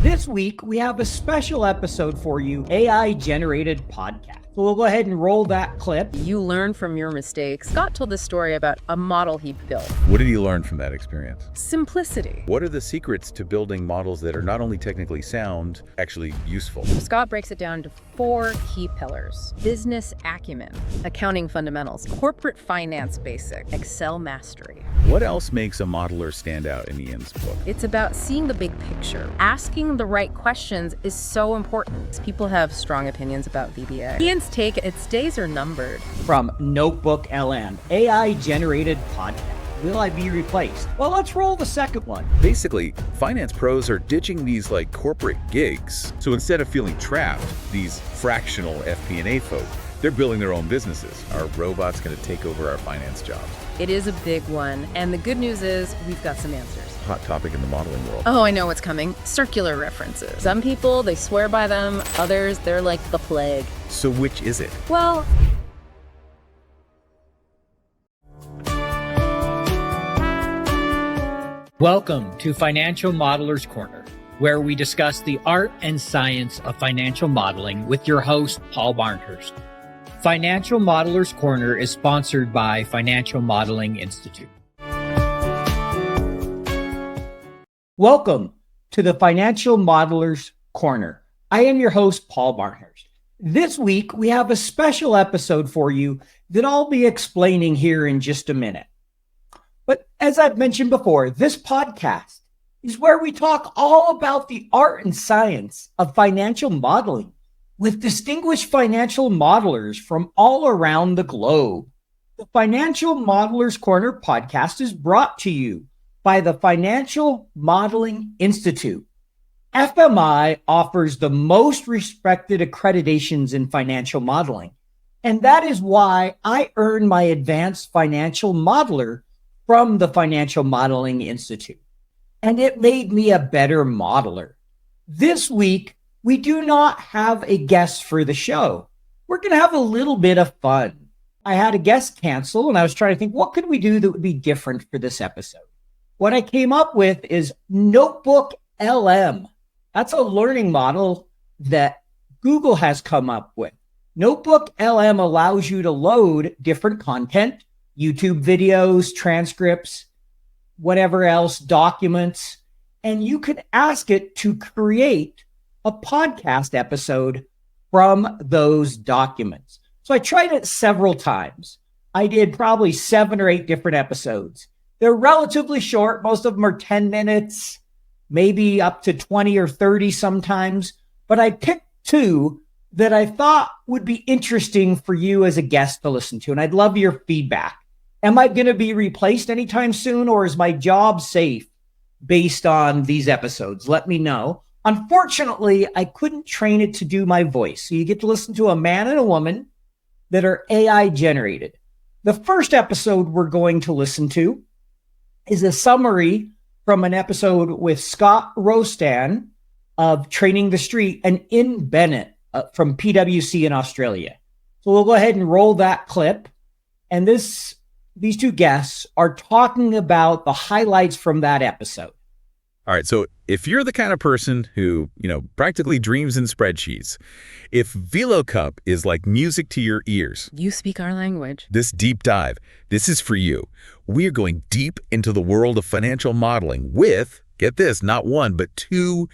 This week, we have a special episode for you, AI-generated podcast. So we'll go ahead and roll that clip. You learn from your mistakes. Scott told this story about a model he built. What did he learn from that experience? Simplicity. What are the secrets to building models that are not only technically sound, actually useful? Scott breaks it down to 4 key pillars: business acumen, accounting fundamentals, corporate finance basic, Excel mastery. What else makes a modeler stand out in Ian's book? It's about seeing the big picture. Asking the right questions is so important. People have strong opinions about VBA. Ian's take, its days are numbered. From Notebook LM, AI-generated podcast. Will I be replaced? Well, let's roll the second one. Basically, finance pros are ditching these corporate gigs. So instead of feeling trapped, these fractional FP&A folk, they're building their own businesses. Are robots going to take over our finance jobs? It is a big one, and the good news is we've got some answers. Hot topic in the modeling world. Oh, I know what's coming. Circular references. Some people, they swear by them. Others, they're like the plague. So which is it? Well, welcome to Financial Modelers Corner, where we discuss the art and science of financial modeling with your host, Paul Barnhurst. Financial Modelers Corner is sponsored by Financial Modeling Institute. Welcome to the Financial Modelers Corner. I am your host, Paul Barnhurst. This week, we have a special episode for you that I'll be explaining here in just a minute. But as I've mentioned before, this podcast is where we talk all about the art and science of financial modeling with distinguished financial modelers from all around the globe. The Financial Modelers Corner podcast is brought to you by the Financial Modeling Institute. FMI offers the most respected accreditations in financial modeling, and that is why I earned my advanced financial modeler from the Financial Modeling Institute, and it made me a better modeler. This week, we do not have a guest for the show. We're going to have a little bit of fun. I had a guest cancel, and I was trying to think, what could we do that would be different for this episode? What I came up with is Notebook LM. That's a learning model that Google has come up with. Notebook LM allows you to load different content, YouTube videos, transcripts, whatever else, documents, and you can ask it to create a podcast episode from those documents. So I tried it several times. I did probably 7 or 8 different episodes. They're relatively short. Most of them are 10 minutes, maybe up to 20 or 30 sometimes. But I picked 2 that I thought would be interesting for you as a guest to listen to. And I'd love your feedback. Am I going to be replaced anytime soon, or is my job safe based on these episodes? Let me know. Unfortunately, I couldn't train it to do my voice. So you get to listen to a man and a woman that are AI generated. The first episode we're going to listen to is a summary from an episode with Scott Rostan of Training the Street and Ian Bennett from PwC in Australia. So we'll go ahead and roll that clip. And these 2 guests are talking about the highlights from that episode. All right, so if you're the kind of person who, practically dreams in spreadsheets, if VLOOKUP is like music to your ears, you speak our language. This deep dive, this is for you. We are going deep into the world of financial modeling with, get this, not 1, but 2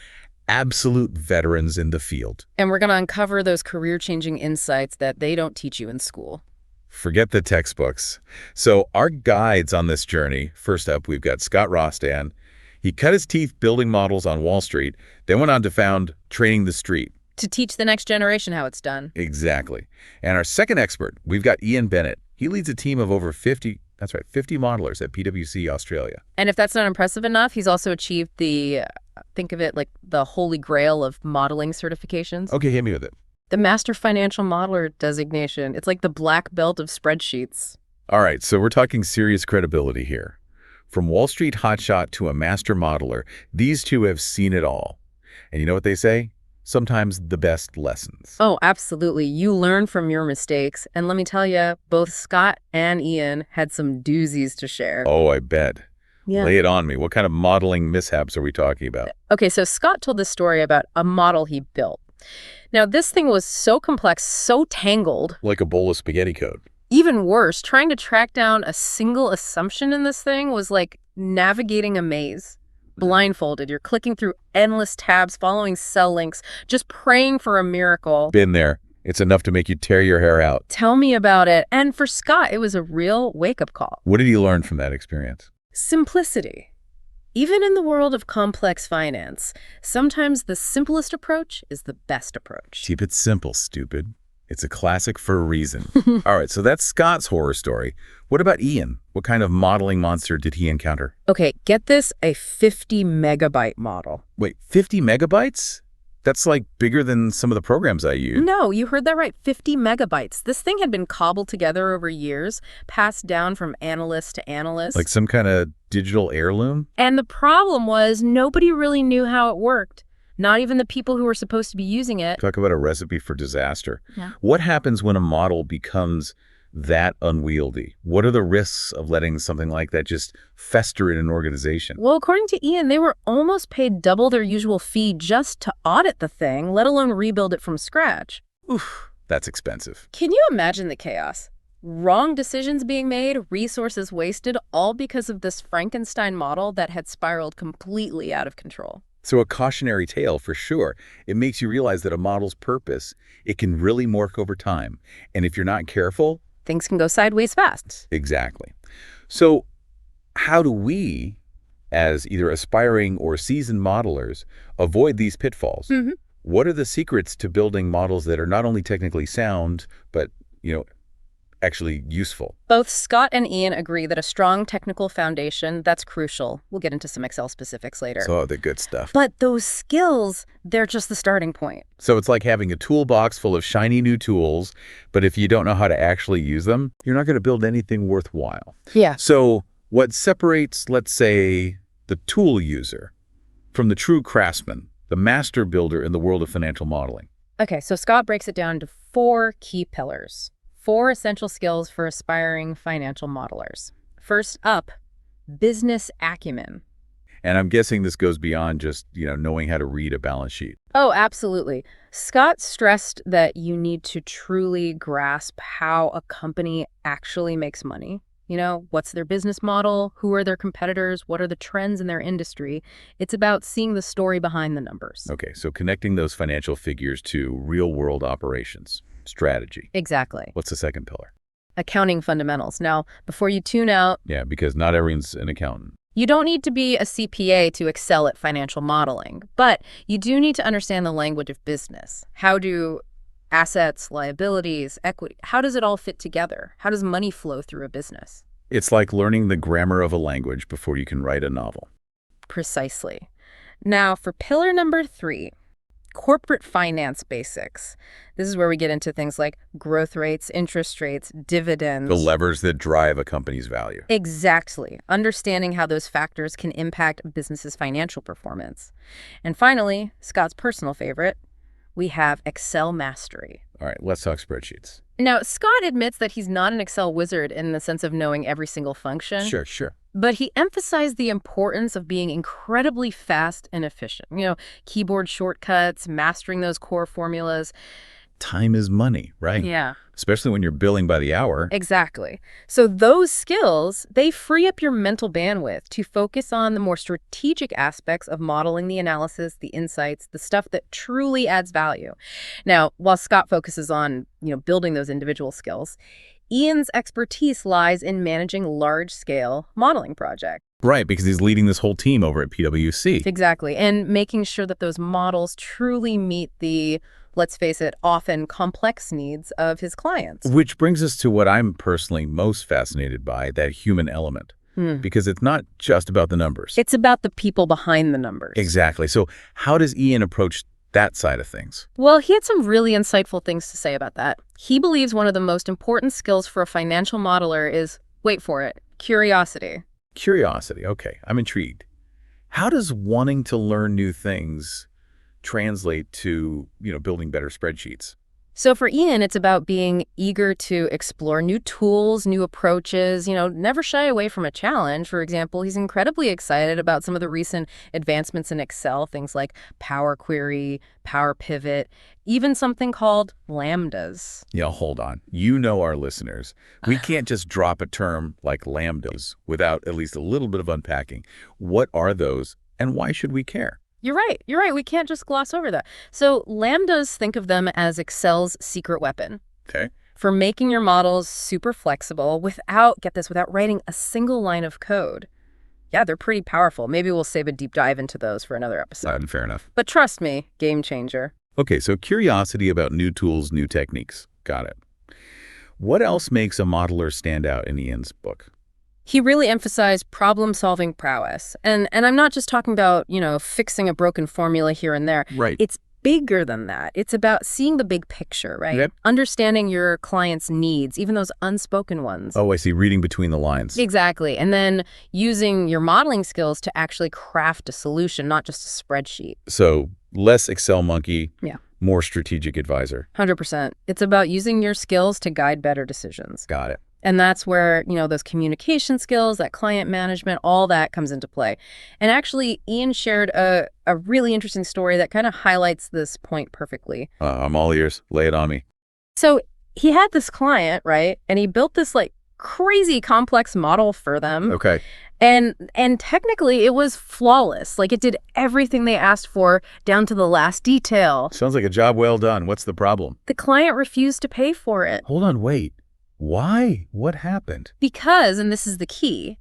absolute veterans in the field. And we're going to uncover those career-changing insights that they don't teach you in school. Forget the textbooks. So our guides on this journey, first up, we've got Scott Rostan. He cut his teeth building models on Wall Street, then went on to found Training the Street. To teach the next generation how it's done. Exactly. And our second expert, we've got Ian Bennett. He leads a team of over 50 modelers at PwC Australia. And if that's not impressive enough, he's also achieved think of it like the holy grail of modeling certifications. Okay, hit me with it. The Master Financial Modeler designation. It's like the black belt of spreadsheets. All right, so we're talking serious credibility here. From Wall Street hotshot to a master modeler, these 2 have seen it all. And you know what they say? Sometimes the best lessons. Oh, absolutely. You learn from your mistakes. And let me tell you, both Scott and Ian had some doozies to share. Oh, I bet. Yeah. Lay it on me. What kind of modeling mishaps are we talking about? Okay, so Scott told this story about a model he built. Now, this thing was so complex, so tangled. Like a bowl of spaghetti code. Even worse, trying to track down a single assumption in this thing was like navigating a maze. Blindfolded, you're clicking through endless tabs, following cell links, just praying for a miracle. Been there. It's enough to make you tear your hair out. Tell me about it. And for Scott, it was a real wake-up call. What did you learn from that experience? Simplicity. Even in the world of complex finance, sometimes the simplest approach is the best approach. Keep it simple, stupid. It's a classic for a reason. All right, so that's Scott's horror story. What about Ian? What kind of modeling monster did he encounter? Okay, get this, a 50 megabyte model. Wait, 50 megabytes? That's like bigger than some of the programs I use. No, you heard that right, 50 megabytes. This thing had been cobbled together over years, passed down from analyst to analyst. Like some kind of digital heirloom? And the problem was nobody really knew how it worked. Not even the people who were supposed to be using it. Talk about a recipe for disaster. Yeah. What happens when a model becomes that unwieldy? What are the risks of letting something like that just fester in an organization? Well, according to Ian, they were almost paid double their usual fee just to audit the thing, let alone rebuild it from scratch. Oof, that's expensive. Can you imagine the chaos? Wrong decisions being made, resources wasted, all because of this Frankenstein model that had spiraled completely out of control. So a cautionary tale for sure. It makes you realize that a model's purpose, it can really morph over time. And if you're not careful, Things can go sideways fast. exactly. So how do we, as either aspiring or seasoned modelers, avoid these pitfalls? Mhm. What are the secrets to building models that are not only technically sound, but, actually useful? Both Scott and Ian agree that a strong technical foundation, that's crucial. We'll get into some Excel specifics later. So the good stuff. But those skills, they're just the starting point. So it's like having a toolbox full of shiny new tools, but if you don't know how to actually use them, you're not going to build anything worthwhile. Yeah. So what separates, let's say, the tool user from the true craftsman, the master builder in the world of financial modeling? Okay, so Scott breaks it down into 4 key pillars. 4 essential skills for aspiring financial modelers. First up, business acumen. And I'm guessing this goes beyond just, knowing how to read a balance sheet. Oh, absolutely. Scott stressed that you need to truly grasp how a company actually makes money. What's their business model? Who are their competitors? What are the trends in their industry? It's about seeing the story behind the numbers. Okay, so connecting those financial figures to real-world operations, strategy. Exactly. What's the second pillar? Accounting fundamentals. Now, before you tune out, Yeah, because not everyone's an accountant. you don't need to be a CPA to excel at financial modeling, but you do need to understand the language of business. How do assets, liabilities, equity, how does it all fit together? How does money flow through a business? It's like learning the grammar of a language before you can write a novel. Precisely. Now, for pillar number 3, corporate finance basics. This is where we get into things like growth rates, interest rates, dividends. The levers that drive a company's value. Exactly. Understanding how those factors can impact a business's financial performance. And finally, Scott's personal favorite, we have Excel mastery. All right, let's talk spreadsheets. Now, Scott admits that he's not an Excel wizard in the sense of knowing every single function. Sure. But he emphasized the importance of being incredibly fast and efficient. Keyboard shortcuts, mastering those core formulas. Time is money, right? Yeah. Especially when you're billing by the hour. Exactly. So those skills, they free up your mental bandwidth to focus on the more strategic aspects of modeling the analysis, the insights, the stuff that truly adds value. Now, while Scott focuses on, building those individual skills, Ian's expertise lies in managing large-scale modeling projects. Right, because he's leading this whole team over at PwC. Exactly. And making sure that those models truly meet the, let's face it, often complex needs of his clients. Which brings us to what I'm personally most fascinated by, that human element. Because it's not just about the numbers. It's about the people behind the numbers. Exactly. So how does Ian approach that side of things? Well, he had some really insightful things to say about that. He believes one of the most important skills for a financial modeler is, wait for it, curiosity. Curiosity. Okay, I'm intrigued. How does wanting to learn new things translate to, building better spreadsheets? So for Ian, it's about being eager to explore new tools, new approaches, never shy away from a challenge. For example, he's incredibly excited about some of the recent advancements in Excel, things like Power Query, Power Pivot, even something called lambdas. Yeah, hold on. You know our listeners. We can't just drop a term like lambdas without at least a little bit of unpacking. What are those and why should we care? You're right. You're right. We can't just gloss over that. So lambdas, think of them as Excel's secret weapon. Okay. For making your models super flexible without, get this, without writing a single line of code. Yeah, they're pretty powerful. Maybe we'll save a deep dive into those for another episode. Fair enough. But trust me, game changer. Okay, so curiosity about new tools, new techniques. Got it. What else makes a modeler stand out in Ian's book? He really emphasized problem-solving prowess. And I'm not just talking about, fixing a broken formula here and there. Right. It's bigger than that. It's about seeing the big picture, right? Yep. Understanding your client's needs, even those unspoken ones. Oh, I see. Reading between the lines. Exactly. And then using your modeling skills to actually craft a solution, not just a spreadsheet. So less Excel monkey, Yeah. more strategic advisor. 100%. It's about using your skills to guide better decisions. Got it. And that's where, those communication skills, that client management, all that comes into play. And actually, Ian shared a really interesting story that kind of highlights this point perfectly. I'm all ears. Lay it on me. So he had this client, right? And he built this crazy complex model for them. Okay. And technically it was flawless. It did everything they asked for down to the last detail. Sounds like a job well done. What's the problem? The client refused to pay for it. Hold on, wait. Why? What happened? Because, and this is the key,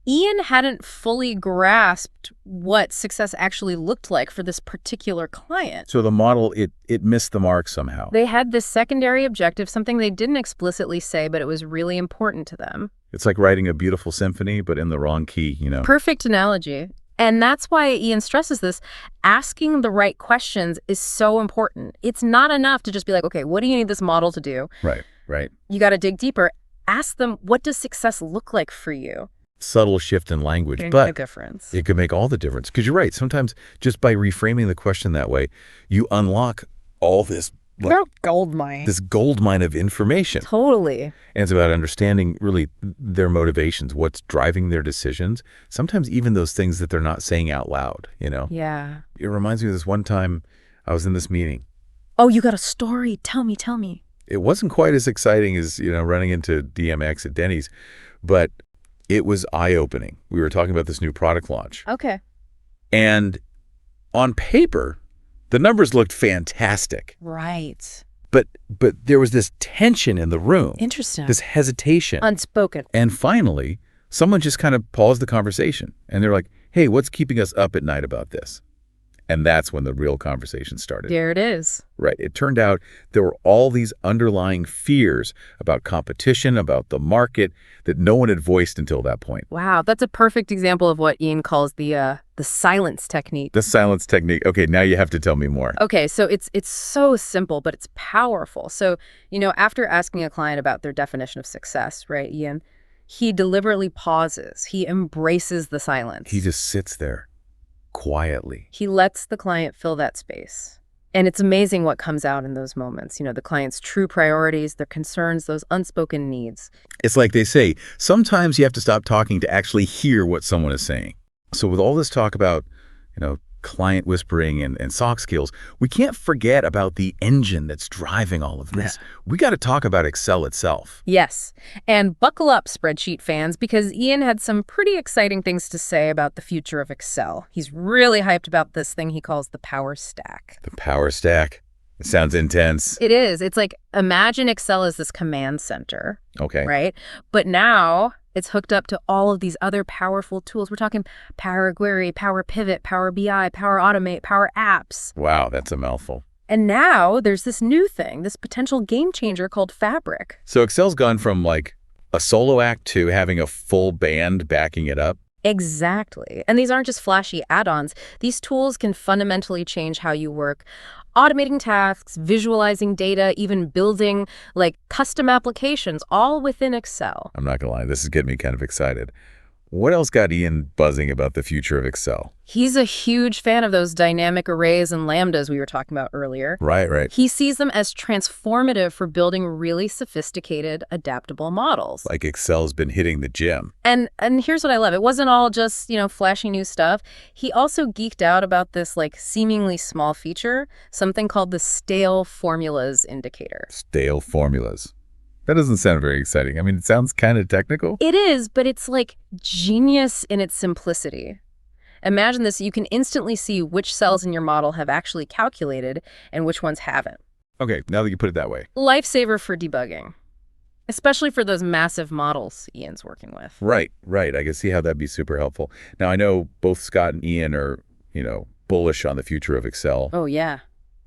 Ian hadn't fully grasped what success actually looked like for this particular client. So the model, it missed the mark somehow. They had this secondary objective, something they didn't explicitly say, but it was really important to them. It's like writing a beautiful symphony, but in the wrong key, Perfect analogy. And that's why Ian stresses this. Asking the right questions is so important. It's not enough to just be like, okay, what do you need this model to do? Right. You got to dig deeper. Ask them, what does success look like for you? Subtle shift in language, Make but a difference. it could make all the difference. Because you're right. Sometimes just by reframing the question that way, you unlock all this gold mine. This gold mine of information. Totally. And it's about understanding really their motivations, what's driving their decisions, sometimes even those things that they're not saying out loud, Yeah. It reminds me of this one time I was in this meeting. Oh, you got a story. Tell me. It wasn't quite as exciting as, running into DMX at Denny's, but it was eye-opening. We were talking about this new product launch. Okay. And on paper, the numbers looked fantastic. Right. But there was this tension in the room. Interesting. This hesitation. Unspoken. And finally, someone just kind of paused the conversation. And they're like, hey, what's keeping us up at night about this? And that's when the real conversation started. There it is. Right. It turned out there were all these underlying fears about competition, about the market that no one had voiced until that point. Wow. That's a perfect example of what Ian calls the silence technique. The silence technique. Okay, now you have to tell me more. Okay, so it's so simple, but it's powerful. So, after asking a client about their definition of success, right, Ian, he deliberately pauses. He embraces the silence. He just sits there quietly. He lets the client fill that space. And it's amazing what comes out in those moments. The client's true priorities, their concerns, those unspoken needs. It's like they say, sometimes you have to stop talking to actually hear what someone is saying. So with all this talk about, client whispering and soft skills, we can't forget about the engine that's driving all of this. We got to talk about Excel itself. Yes. And buckle up, spreadsheet fans, because Ian had some pretty exciting things to say about the future of Excel. He's really hyped about this thing he calls the power stack. The power stack. It sounds intense. It is. It's like, imagine Excel as this command center. Okay. Right? But now it's hooked up to all of these other powerful tools. We're talking Power Query, Power Pivot, Power BI, Power Automate, Power Apps. Wow, that's a mouthful. And now there's this new thing, this potential game changer called Fabric. So Excel's gone from like a solo act to having a full band backing it up. Exactly. And these aren't just flashy add-ons. These tools can fundamentally change how you work, automating tasks, visualizing data, even building custom applications, all within Excel. I'm not gonna lie, this is getting me kind of excited. What else got Ian buzzing about the future of Excel? He's a huge fan of those dynamic arrays and lambdas we were talking about earlier. Right. He sees them as transformative for building really sophisticated, adaptable models. Like Excel's been hitting the gym. And here's what I love. It wasn't all just, flashy new stuff. He also geeked out about this seemingly small feature, something called the stale formulas indicator. Stale formulas. That doesn't sound very exciting. I mean, it sounds kind of technical. It is, but it's genius in its simplicity. Imagine this. You can instantly see which cells in your model have actually calculated and which ones haven't. Okay, now that you put it that way. Lifesaver for debugging, especially for those massive models Ian's working with. Right. I can see how that'd be super helpful. Now, I know both Scott and Ian are, bullish on the future of Excel. Oh, yeah.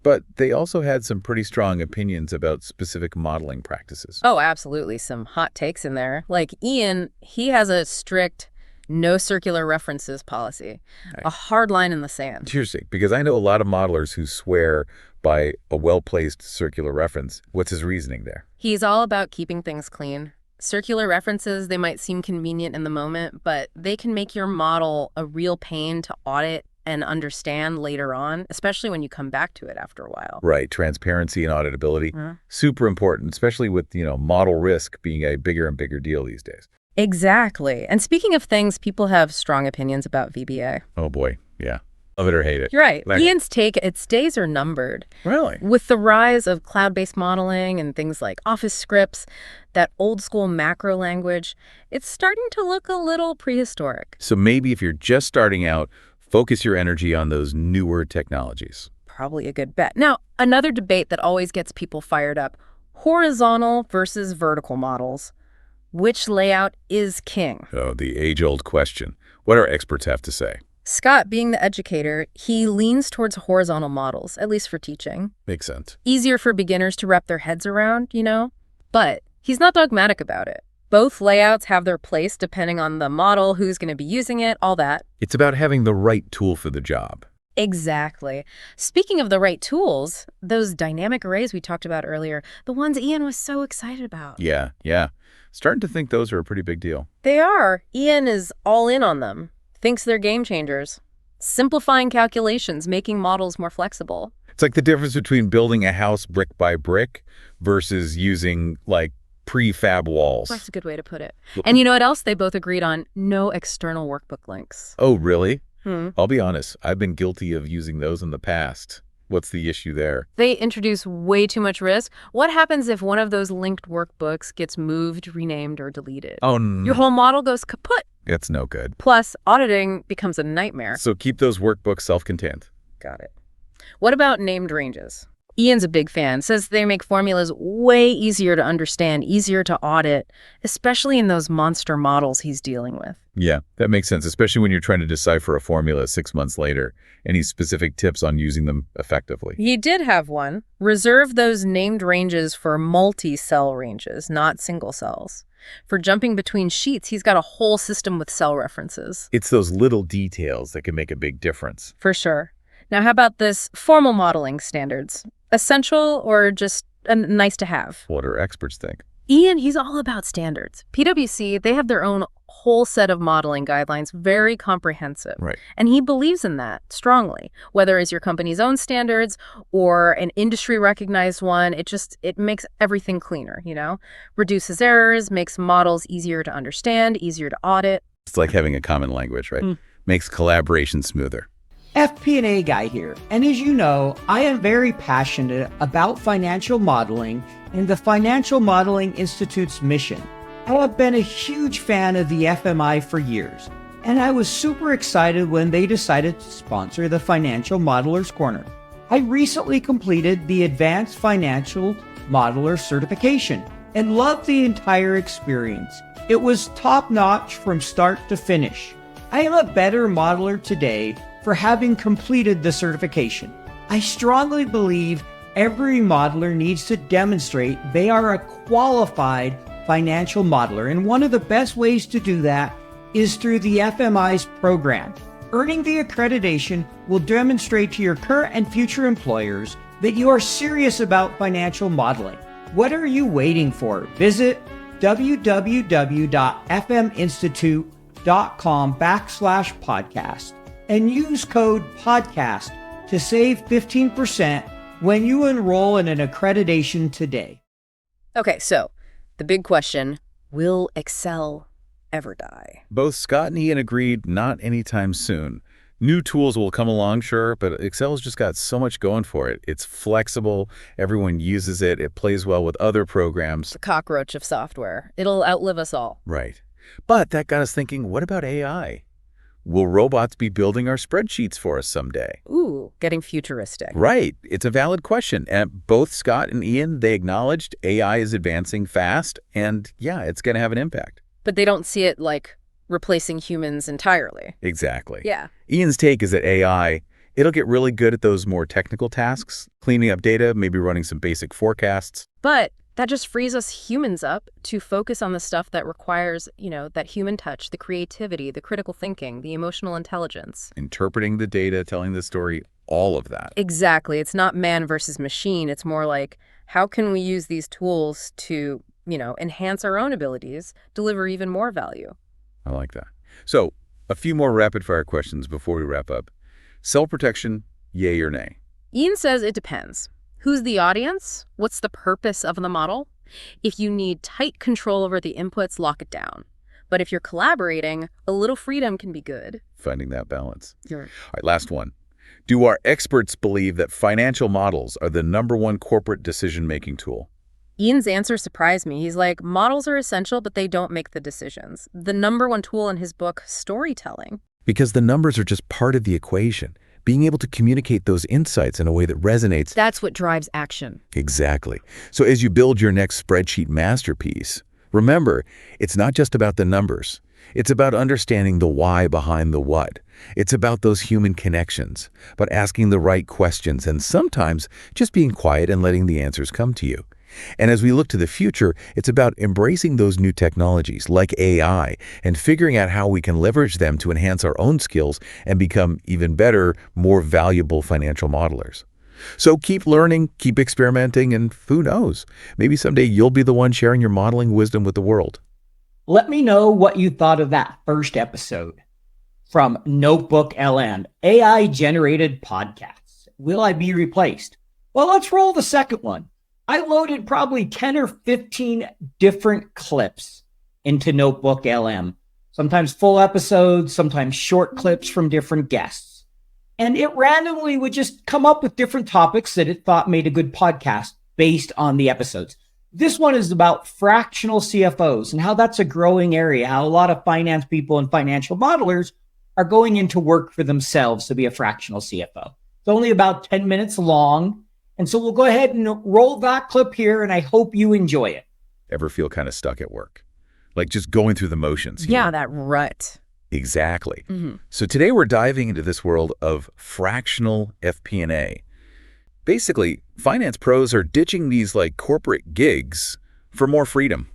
But they also had some pretty strong opinions about specific modeling practices. Oh, absolutely. Some hot takes in there. Like Ian, he has a strict no circular references policy, a hard line in the sand. Interesting, because I know a lot of modelers who swear by a well-placed circular reference. What's his reasoning there? He's all about keeping things clean. Circular references, they might seem convenient in the moment, but they can make your model a real pain to audit and understand later on, especially when you come back to it after a while. Right. Transparency and auditability, super important, especially with, model risk being a bigger and bigger deal these days. Exactly. And speaking of things, people have strong opinions about VBA. Oh, boy. Yeah. Love it or hate it. You're right. Ian's take, its days are numbered. Really? With the rise of cloud-based modeling and things like Office scripts, that old-school macro language, it's starting to look a little prehistoric. So maybe if you're just starting out, focus your energy on those newer technologies. Probably a good bet. Now, another debate that always gets people fired up, horizontal versus vertical models. Which layout is king? Oh, the age-old question. What do our experts have to say? Scott, being the educator, he leans towards horizontal models, at least for teaching. Makes sense. Easier for beginners to wrap their heads around, But he's not dogmatic about it. Both layouts have their place depending on the model, who's going to be using it, all that. It's about having the right tool for the job. Exactly. Speaking of the right tools, those dynamic arrays we talked about earlier, the ones Ian was so excited about. Yeah. Starting to think those are a pretty big deal. They are. Ian is all in on them. Thinks they're game changers. Simplifying calculations, making models more flexible. It's like the difference between building a house brick by brick versus using, prefab walls. That's a good way to put it. And you know what else they both agreed on? No external workbook links. Oh, really? I'll be honest. I've been guilty of using those in the past. What's the issue there? They introduce way too much risk. What happens if one of those linked workbooks gets moved, renamed, or deleted? Oh, no. Your whole model goes kaput. That's no good. Plus, auditing becomes a nightmare. So keep those workbooks self-contained. Got it. What about named ranges? Ian's a big fan, says they make formulas way easier to understand, easier to audit, especially in those monster models he's dealing with. Yeah, that makes sense, especially when you're trying to decipher a formula 6 months later. Any specific tips on using them effectively? He did have one. Reserve those named ranges for multi-cell ranges, not single cells. For jumping between sheets, he's got a whole system with cell references. It's those little details that can make a big difference. For sure. Now, how about this formal modeling standards? Essential or just nice to have? What do experts think? Ian, he's all about standards. PwC, they have their own whole set of modeling guidelines, very comprehensive. Right. And he believes in that strongly, whether it's your company's own standards or an industry-recognized one. It makes everything cleaner, Reduces errors, makes models easier to understand, easier to audit. It's like having a common language, right? Makes collaboration smoother. FP&A guy here, and as you know, I am very passionate about financial modeling and the Financial Modeling Institute's mission. I have been a huge fan of the FMI for years, and I was super excited when they decided to sponsor the Financial Modelers Corner. I recently completed the Advanced Financial Modeler certification and loved the entire experience. It was top-notch from start to finish. I am a better modeler today for having completed the certification. I strongly believe every modeler needs to demonstrate they are a qualified financial modeler, and one of the best ways to do that is through the FMI's program. Earning the accreditation will demonstrate to your current and future employers that you are serious about financial modeling. What are you waiting for? Visit www.fminstitute.com barnhurst.com/podcast and use code podcast to save 15% when you enroll in an accreditation today. Okay, so the big question, will Excel ever die? Both Scott and Ian agreed not anytime soon. New tools will come along, sure, but Excel's just got so much going for it. It's flexible, everyone uses it, it plays well with other programs. The cockroach of software. It'll outlive us all. Right. But that got us thinking, what about AI? Will robots be building our spreadsheets for us someday? Ooh, getting futuristic. Right. It's a valid question. And both Scott and Ian, they acknowledged AI is advancing fast, and yeah, it's going to have an impact. But they don't see it like replacing humans entirely. Exactly. Yeah. Ian's take is that AI, it'll get really good at those more technical tasks, cleaning up data, maybe running some basic forecasts. But that just frees us humans up to focus on the stuff that requires, that human touch, the creativity, the critical thinking, the emotional intelligence. Interpreting the data, telling the story, all of that. Exactly. It's not man versus machine. It's more like, how can we use these tools to, enhance our own abilities, deliver even more value? I like that. So, a few more rapid-fire questions before we wrap up. Self-protection, yay or nay? Ian says it depends. Who's the audience? What's the purpose of the model? If you need tight control over the inputs, lock it down. But if you're collaborating, a little freedom can be good. Finding that balance. Sure. All right, last one. Do our experts believe that financial models are the #1 corporate decision-making tool? Ian's answer surprised me. He's like, models are essential, but they don't make the decisions. The #1 tool in his book, storytelling. Because the numbers are just part of the equation. Being able to communicate those insights in a way that resonates. That's what drives action. Exactly. So as you build your next spreadsheet masterpiece, remember, it's not just about the numbers. It's about understanding the why behind the what. It's about those human connections, about asking the right questions, and sometimes just being quiet and letting the answers come to you. And as we look to the future, it's about embracing those new technologies like AI and figuring out how we can leverage them to enhance our own skills and become even better, more valuable financial modelers. So keep learning, keep experimenting, and who knows, maybe someday you'll be the one sharing your modeling wisdom with the world. Let me know what you thought of that first episode from Notebook LM, AI-generated podcasts. Will I be replaced? Well, let's roll the second one. I loaded probably 10 or 15 different clips into Notebook LM, sometimes full episodes, sometimes short clips from different guests. And it randomly would just come up with different topics that it thought made a good podcast based on the episodes. This one is about fractional CFOs and how that's a growing area, how a lot of finance people and financial modelers are going into work for themselves to be a fractional CFO. It's only about 10 minutes long. And so we'll go ahead and roll that clip here, and I hope you enjoy it. Ever feel kind of stuck at work? Like just going through the motions? Yeah, that rut. Exactly. So today we're diving into this world of fractional FP&A. Basically, finance pros are ditching these like corporate gigs for more freedom.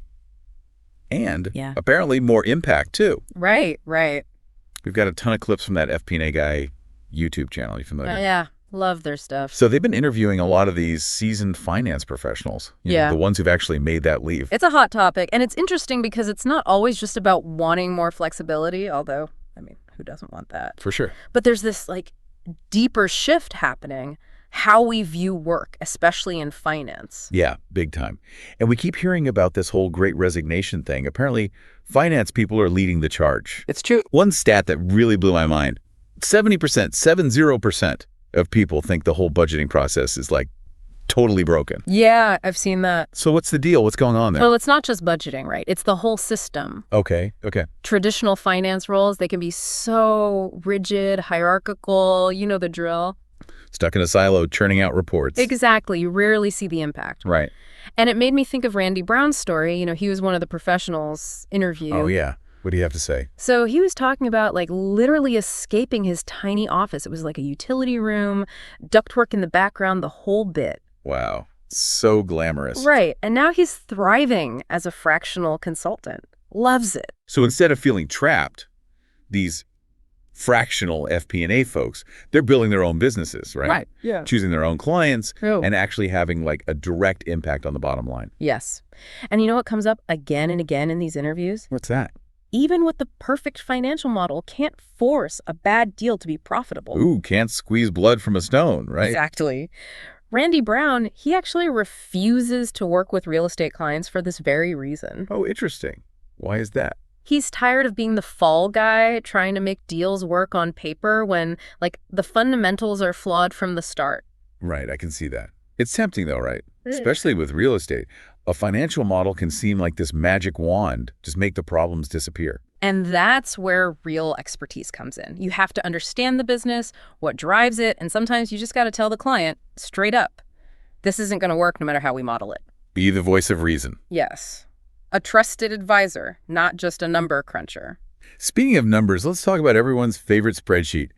And apparently more impact too. Right. We've got a ton of clips from that FP&A guy YouTube channel. You familiar? Yeah. Love their stuff. So they've been interviewing a lot of these seasoned finance professionals, you know, the ones who've actually made that leap. It's a hot topic, and it's interesting because it's not always just about wanting more flexibility, although, who doesn't want that? For sure. But there's this deeper shift happening, how we view work, especially in finance. Yeah, big time. And we keep hearing about this whole great resignation thing. Apparently, finance people are leading the charge. It's true. One stat that really blew my mind, 70% of people think the whole budgeting process is totally broken. Yeah, I've seen that. So what's the deal? What's going on there? Well, it's not just budgeting, right? It's the whole system. Okay. Traditional finance roles, they can be so rigid, hierarchical, you know the drill. Stuck in a silo, churning out reports. Exactly. You rarely see the impact. Right. And it made me think of Randy Brown's story. He was one of the professionals interviewed. Oh, yeah. What do you have to say? So he was talking about literally escaping his tiny office. It was like a utility room, ductwork in the background, the whole bit. Wow. So glamorous. Right. And now he's thriving as a fractional consultant. Loves it. So instead of feeling trapped, these fractional FP&A folks, they're building their own businesses, right? Right. Yeah. Choosing their own clients True. And actually having a direct impact on the bottom line. Yes. And you know what comes up again and again in these interviews? What's that? even with the perfect financial model, can't force a bad deal to be profitable. Ooh, can't squeeze blood from a stone, right? Exactly. Randy Brown, he actually refuses to work with real estate clients for this very reason. Oh, interesting. Why is that? He's tired of being the fall guy trying to make deals work on paper when, like, the fundamentals are flawed from the start. Right, I can see that. It's tempting though, right? Especially with real estate. A financial model can seem like this magic wand, just make the problems disappear. And that's where real expertise comes in. You have to understand the business, what drives it, and sometimes you just got to tell the client straight up, this isn't going to work no matter how we model it. Be the voice of reason. Yes. A trusted advisor, not just a number cruncher. Speaking of numbers, let's talk about everyone's favorite spreadsheet,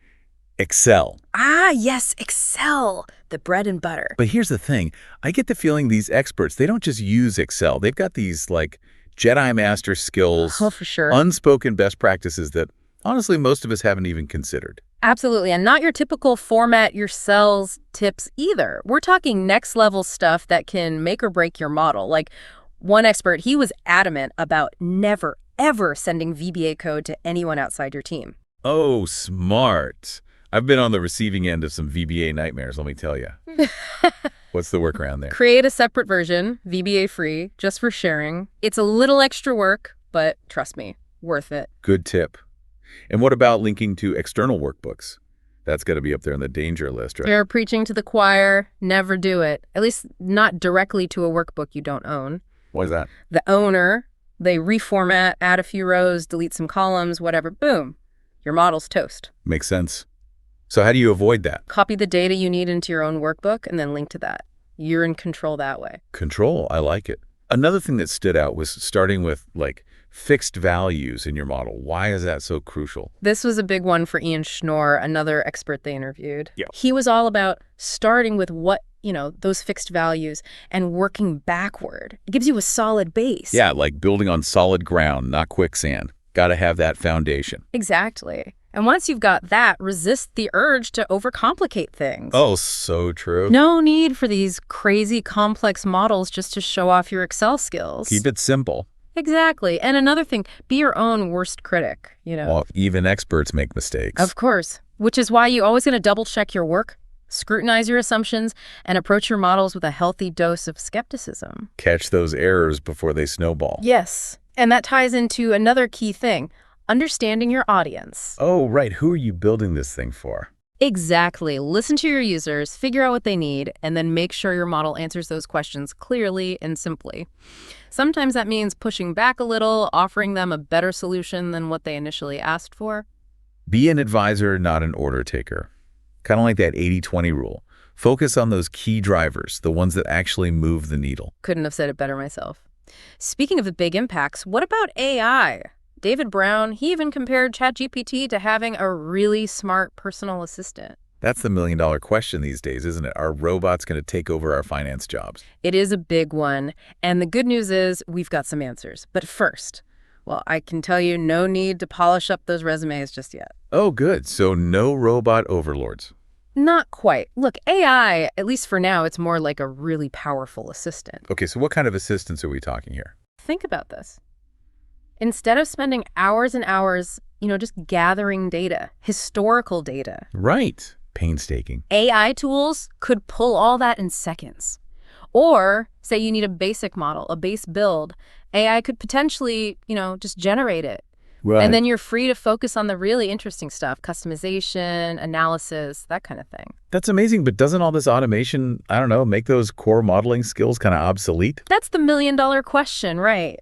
Excel. Ah, yes, Excel, the bread and butter. But here's the thing. I get the feeling these experts, they don't just use Excel. They've got these like Jedi Master skills, Oh, for sure. unspoken best practices that honestly most of us haven't even considered. Absolutely, and not your typical format your cells tips either. We're talking next level stuff that can make or break your model. Like one expert, he was adamant about never, ever sending VBA code to anyone outside your team. Oh, smart. I've been on the receiving end of some VBA nightmares, let me tell you. What's the workaround there? Create a separate version, VBA free, just for sharing. It's a little extra work, but trust me, worth it. Good tip. And what about linking to external workbooks? That's got to be up there on the danger list, right? You're preaching to the choir, never do it. At least not directly to a workbook you don't own. Why is that? The owner, they reformat, add a few rows, delete some columns, whatever, boom, your model's toast. Makes sense. So how do you avoid that? Copy the data you need into your own workbook and then link to that. You're in control that way. Control, I like it. Another thing that stood out was starting with like fixed values in your model. Why is that so crucial? This was a big one for Ian Schnorr, another expert they interviewed. Yeah. He was all about starting with what, those fixed values and working backward. It gives you a solid base. Yeah, like building on solid ground, not quicksand. Got to have that foundation. Exactly. And once you've got that, resist the urge to overcomplicate things. Oh, so true. No need for these crazy complex models just to show off your Excel skills. Keep it simple. Exactly. And another thing, be your own worst critic, Well, even experts make mistakes. Of course, which is why you're always going to double check your work, scrutinize your assumptions, and approach your models with a healthy dose of skepticism. Catch those errors before they snowball. Yes. And that ties into another key thing, understanding your audience. Oh, right. Who are you building this thing for? Exactly. Listen to your users, figure out what they need, and then make sure your model answers those questions clearly and simply. Sometimes that means pushing back a little, offering them a better solution than what they initially asked for. Be an advisor, not an order taker. Kind of like that 80-20 rule. Focus on those key drivers, the ones that actually move the needle. Couldn't have said it better myself. Speaking of the big impacts, what about AI? David Brown, he even compared ChatGPT to having a really smart personal assistant. That's the million-dollar question these days, isn't it? Are robots going to take over our finance jobs? It is a big one. And the good news is we've got some answers. But first, well, I can tell you no need to polish up those resumes just yet. Oh, good. So no robot overlords. Not quite. Look, AI, at least for now, it's more like a really powerful assistant. Okay, so what kind of assistants are we talking here? Think about this. Instead of spending hours and hours, just gathering data, historical data. Right. Painstaking. AI tools could pull all that in seconds. Or say you need a basic model, a base build. AI could potentially, just generate it. Right. And then you're free to focus on the really interesting stuff, customization, analysis, that kind of thing. That's amazing, but doesn't all this automation, I don't know, make those core modeling skills kind of obsolete? That's the million-dollar question, right?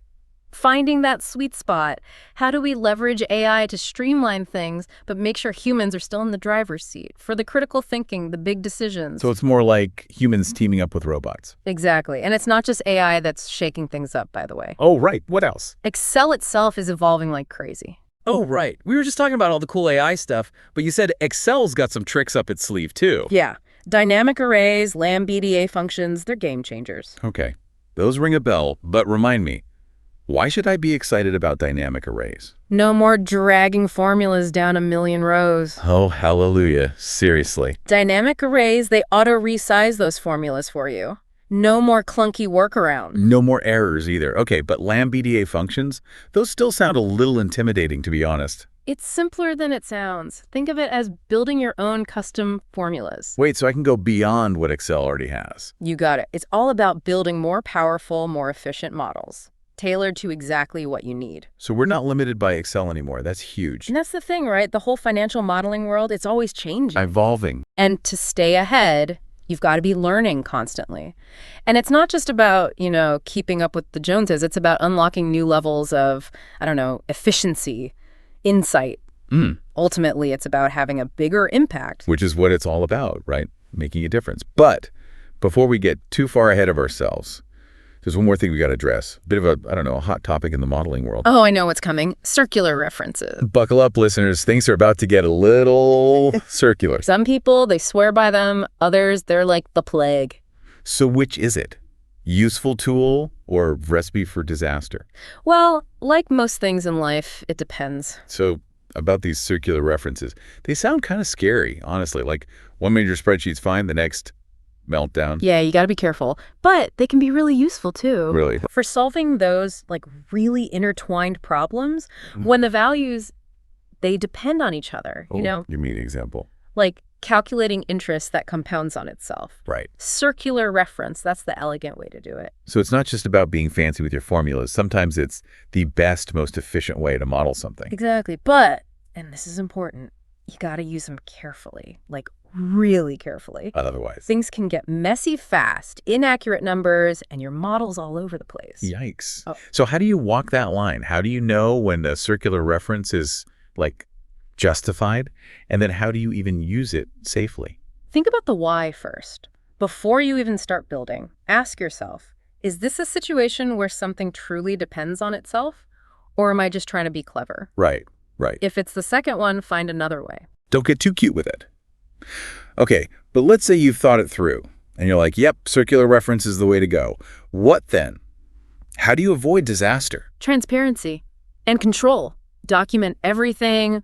Finding that sweet spot. How do we leverage AI to streamline things, but make sure humans are still in the driver's seat for the critical thinking, the big decisions? So it's more like humans teaming up with robots. Exactly. And it's not just AI that's shaking things up, by the way. Oh, right. What else? Excel itself is evolving like crazy. Oh, right. We were just talking about all the cool AI stuff, but you said Excel's got some tricks up its sleeve, too. Yeah. Dynamic arrays, lambda functions, they're game changers. Okay. Those ring a bell, but remind me, why should I be excited about dynamic arrays? No more dragging formulas down a million rows. Oh, hallelujah. Seriously. Dynamic arrays, they auto-resize those formulas for you. No more clunky workaround. No more errors either. Okay, but lambda functions, those still sound a little intimidating, to be honest. It's simpler than it sounds. Think of it as building your own custom formulas. Wait, so I can go beyond what Excel already has? You got it. It's all about building more powerful, more efficient models, tailored to exactly what you need. So we're not limited by Excel anymore. That's huge. And that's the thing, right? The whole financial modeling world, it's always changing. Evolving. And to stay ahead, you've got to be learning constantly. And it's not just about, keeping up with the Joneses. It's about unlocking new levels of, efficiency, insight. Ultimately, it's about having a bigger impact. Which is what it's all about, right? Making a difference. But before we get too far ahead of ourselves, there's one more thing we got to address. A bit of a hot topic in the modeling world. Oh, I know what's coming. Circular references. Buckle up, listeners. Things are about to get a little circular. Some people, they swear by them. Others, they're like the plague. So which is it? Useful tool or recipe for disaster? Well, like most things in life, it depends. So about these circular references, they sound kind of scary, honestly. Like one minute your spreadsheet's fine, the next meltdown. Yeah, you got to be careful. But they can be really useful, too. Really? For solving those, really intertwined problems, when the values, they depend on each other, You mean an example? Like calculating interest that compounds on itself. Right. Circular reference, that's the elegant way to do it. So it's not just about being fancy with your formulas. Sometimes it's the best, most efficient way to model something. Exactly. But, and this is important, you got to use them carefully, really carefully. Otherwise. Things can get messy fast, inaccurate numbers, and your model's all over the place. Yikes. Oh. So how do you walk that line? How do you know when a circular reference is, justified? And then how do you even use it safely? Think about the why first. Before you even start building, ask yourself, is this a situation where something truly depends on itself? Or am I just trying to be clever? Right. If it's the second one, find another way. Don't get too cute with it. Okay, but let's say you've thought it through and you're like, yep, circular reference is the way to go. What then? How do you avoid disaster? Transparency and control. Document everything,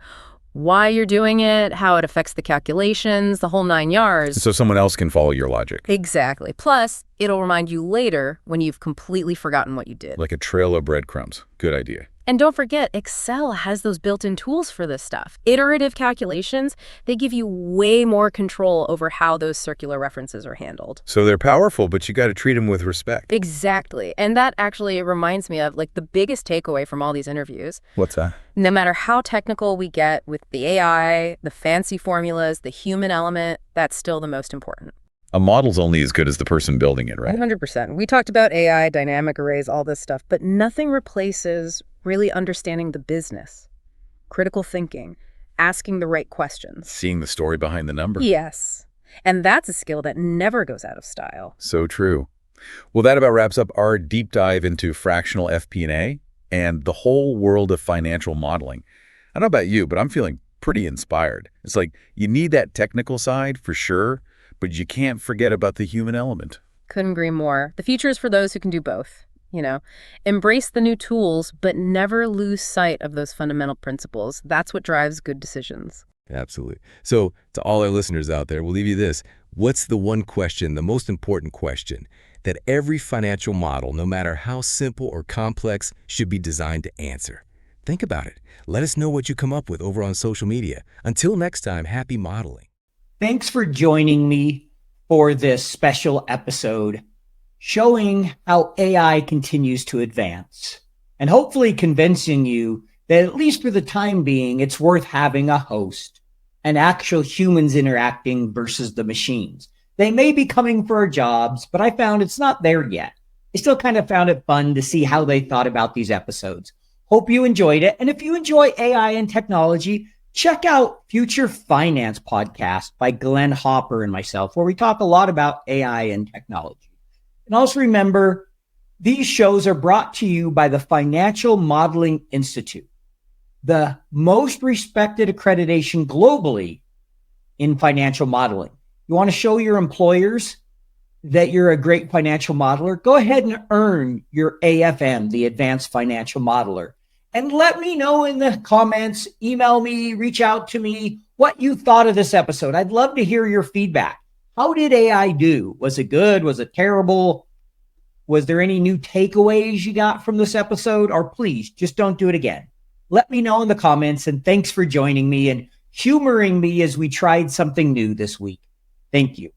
why you're doing it, how it affects the calculations, the whole 9 yards. So someone else can follow your logic. Exactly. Plus, it'll remind you later when you've completely forgotten what you did. Like a trail of breadcrumbs. Good idea. And don't forget, Excel has those built-in tools for this stuff. Iterative calculations, they give you way more control over how those circular references are handled. So they're powerful, but you got to treat them with respect. Exactly. And that actually reminds me of the biggest takeaway from all these interviews. What's that? No matter how technical we get with the AI, the fancy formulas, the human element, that's still the most important. A model's only as good as the person building it, right? 100%. We talked about AI, dynamic arrays, all this stuff, but nothing replaces really understanding the business, critical thinking, asking the right questions. Seeing the story behind the number. Yes. And that's a skill that never goes out of style. So true. Well, that about wraps up our deep dive into fractional FP&A and the whole world of financial modeling. I don't know about you, but I'm feeling pretty inspired. It's like you need that technical side for sure, but you can't forget about the human element. Couldn't agree more. The future is for those who can do both. Embrace the new tools, but never lose sight of those fundamental principles. That's what drives good decisions. Absolutely. So to all our listeners out there, we'll leave you this. What's the one question, the most important question, that every financial model, no matter how simple or complex, should be designed to answer? Think about it. Let us know what you come up with over on social media. Until next time, happy modeling. Thanks for joining me for this special episode showing how AI continues to advance and hopefully convincing you that at least for the time being, it's worth having a host and actual humans interacting versus the machines. They may be coming for our jobs, but I found it's not there yet. I still kind of found it fun to see how they thought about these episodes. Hope you enjoyed it. And if you enjoy AI and technology, check out Future Finance Podcast by Glenn Hopper and myself, where we talk a lot about AI and technology. And also remember, these shows are brought to you by the Financial Modeling Institute, the most respected accreditation globally in financial modeling. You want to show your employers that you're a great financial modeler? Go ahead and earn your AFM, the Advanced Financial Modeler. And let me know in the comments, email me, reach out to me, what you thought of this episode. I'd love to hear your feedback. How did AI do? Was it good? Was it terrible? Was there any new takeaways you got from this episode? Or please, just don't do it again. Let me know in the comments, and thanks for joining me and humoring me as we tried something new this week. Thank you.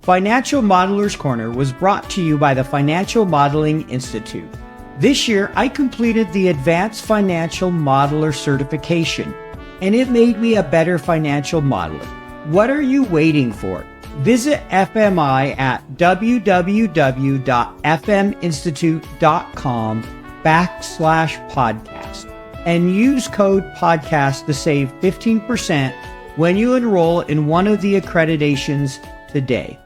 Financial Modeler's Corner was brought to you by the Financial Modeling Institute. This year, I completed the Advanced Financial Modeler certification, and it made me a better financial modeler. What are you waiting for? Visit FMI at www.fminstitute.com/podcast and use code podcast to save 15% when you enroll in one of the accreditations today.